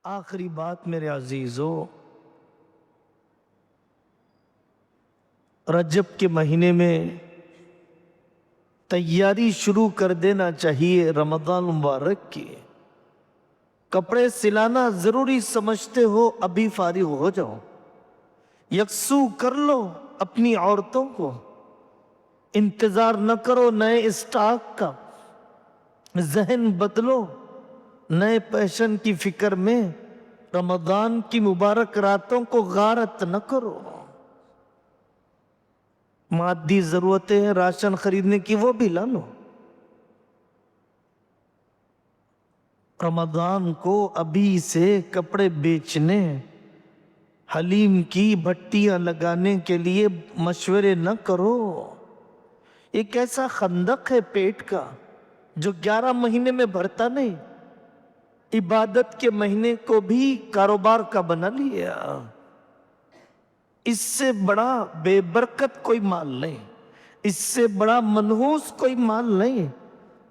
آخری بات میرے عزیزو، رجب کے مہینے میں تیاری شروع کر دینا چاہیے رمضان مبارک کی۔ کپڑے سلانا ضروری سمجھتے ہو، ابھی فارغ ہو جاؤ، یکسو کر لو اپنی عورتوں کو، انتظار نہ کرو نئے اسٹاک کا، ذہن بدلو نئے پیشن کی فکر میں، رمضان کی مبارک راتوں کو غارت نہ کرو۔ مادی ضرورتیں ہیں راشن خریدنے کی، وہ بھی لا لو۔ رمضان کو ابھی سے کپڑے بیچنے، حلیم کی بھٹیاں لگانے کے لیے مشورے نہ کرو۔ ایک ایسا خندق ہے پیٹ کا جو 11 مہینے میں بھرتا نہیں، عبادت کے مہینے کو بھی کاروبار کا بنا لیا۔ اس سے بڑا بے برکت کوئی مال نہیں، اس سے بڑا منحوس کوئی مال نہیں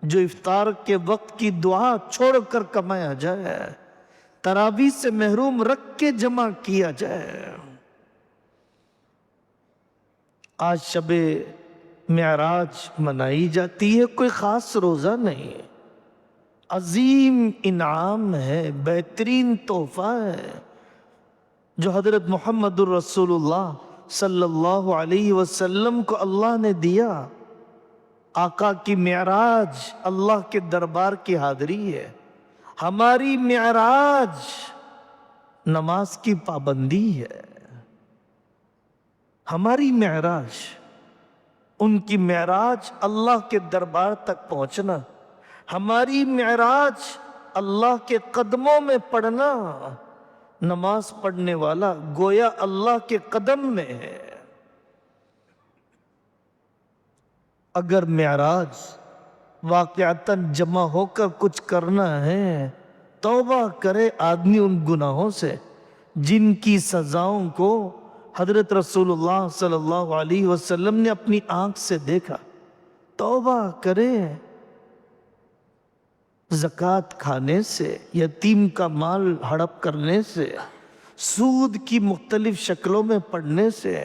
جو افطار کے وقت کی دعا چھوڑ کر کمایا جائے، تراویح سے محروم رکھ کے جمع کیا جائے۔ آج شب معراج منائی جاتی ہے، کوئی خاص روزہ نہیں، عظیم انعام ہے، بہترین تحفہ ہے جو حضرت محمد الرسول اللہ صلی اللہ علیہ وسلم کو اللہ نے دیا۔ آقا کی معراج اللہ کے دربار کی حاضری ہے، ہماری معراج نماز کی پابندی ہے۔ ہماری معراج، ان کی معراج اللہ کے دربار تک پہنچنا، ہماری معراج اللہ کے قدموں میں پڑنا۔ نماز پڑھنے والا گویا اللہ کے قدم میں ہے۔ اگر معراج واقعتاً جمع ہو کر کچھ کرنا ہے، توبہ کرے آدمی ان گناہوں سے جن کی سزاؤں کو حضرت رسول اللہ صلی اللہ علیہ وسلم نے اپنی آنکھ سے دیکھا۔ توبہ کرے زکوٰۃ کھانے سے، یتیم کا مال ہڑپ کرنے سے، سود کی مختلف شکلوں میں پڑنے سے۔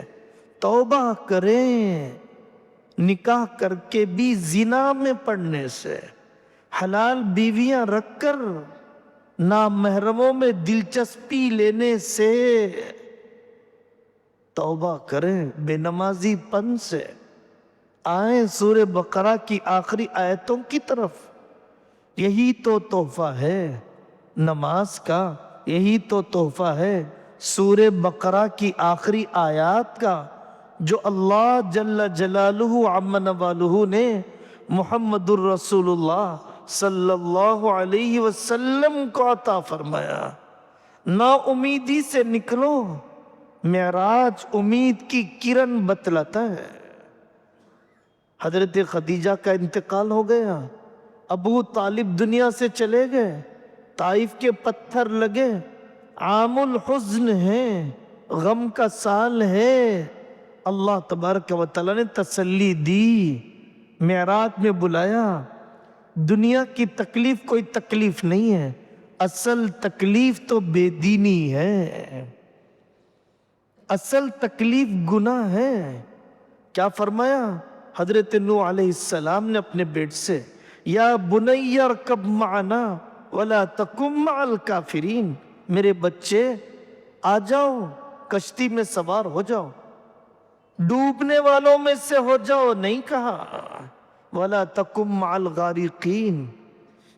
توبہ کریں نکاح کر کے بھی زنا میں پڑنے سے، حلال بیویاں رکھ کر نامحرموں میں دلچسپی لینے سے۔ توبہ کریں بے نمازی پن سے۔ آئیں سورہ بقرہ کی آخری آیتوں کی طرف، یہی تو تحفہ ہے نماز کا، یہی تو تحفہ ہے سورہ بقرہ کی آخری آیات کا، جو اللہ جل جلالہ عم نوالہ نے محمد الرسول اللہ صلی اللہ علیہ وسلم کو عطا فرمایا۔ نا امیدی سے نکلو، معراج امید کی کرن بتلاتا ہے۔ حضرت خدیجہ کا انتقال ہو گیا، ابو طالب دنیا سے چلے گئے، طائف کے پتھر لگے، عام الحزن ہے، غم کا سال ہے۔ اللہ تبارک و تعالیٰ نے تسلی دی، معراج میں بلایا۔ دنیا کی تکلیف کوئی تکلیف نہیں ہے، اصل تکلیف تو بے دینی ہے، اصل تکلیف گناہ ہے۔ کیا فرمایا حضرت نوح علیہ السلام نے اپنے بیٹے سے؟ یا بنی ارکب معنا ولا تکن مع الکافرین، میرے بچے آ جاؤ کشتی میں سوار ہو جاؤ، ڈوبنے والوں میں سے ہو جاؤ نہیں کہا، ولا تکن مع الغارقین،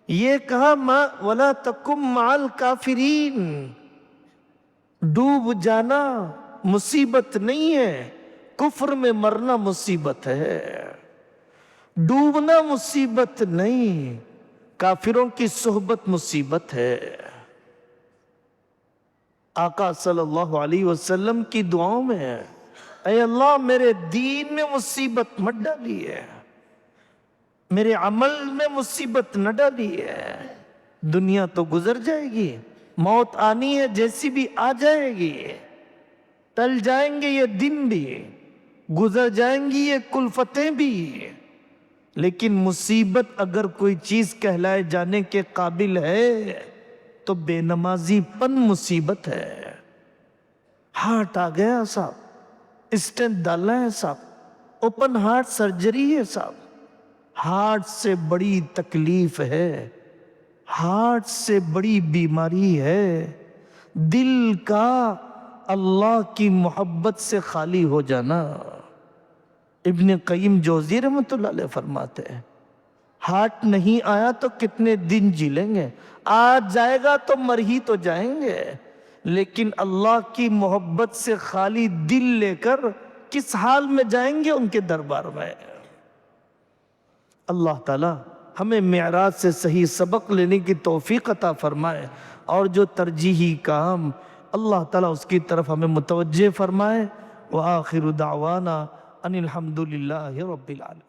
یہ کہا ولا تکن مع الکافرین۔ ڈوب جانا مصیبت نہیں ہے، کفر میں مرنا مصیبت ہے، ڈوبنا مصیبت نہیں، کافروں کی صحبت مصیبت ہے۔ آقا صلی اللہ علیہ وسلم کی دعاؤں میں ہے، اے اللہ میرے دین میں مصیبت مت ڈالی ہے، میرے عمل میں مصیبت نہ ڈالی ہے۔ دنیا تو گزر جائے گی، موت آنی ہے جیسی بھی آ جائے گی، ٹل جائیں گے یہ دن بھی، گزر جائیں گی یہ کلفتیں بھی، لیکن مصیبت اگر کوئی چیز کہلائے جانے کے قابل ہے تو بے نمازی پن مصیبت ہے۔ ہارٹ آ گیا صاحب، اسٹینٹ ڈالنا ہے صاحب، اوپن ہارٹ سرجری ہے صاحب۔ ہارٹ سے بڑی تکلیف ہے، ہارٹ سے بڑی بیماری ہے، دل کا اللہ کی محبت سے خالی ہو جانا۔ ابن قیم جوزی رحمۃ اللہ علیہ فرماتے ہیں ہارٹ نہیں آیا تو کتنے دن جی لیں گے، آ جائے گا تو مر ہی تو جائیں گے، لیکن اللہ کی محبت سے خالی دل لے کر کس حال میں جائیں گے ان کے دربار میں۔ اللہ تعالی ہمیں معراج سے صحیح سبق لینے کی توفیق عطا فرمائے، اور جو ترجیحی کام اللہ تعالیٰ اس کی طرف ہمیں متوجہ فرمائے۔ وآخر دعوانا ان الحمد للہ رب العالمین۔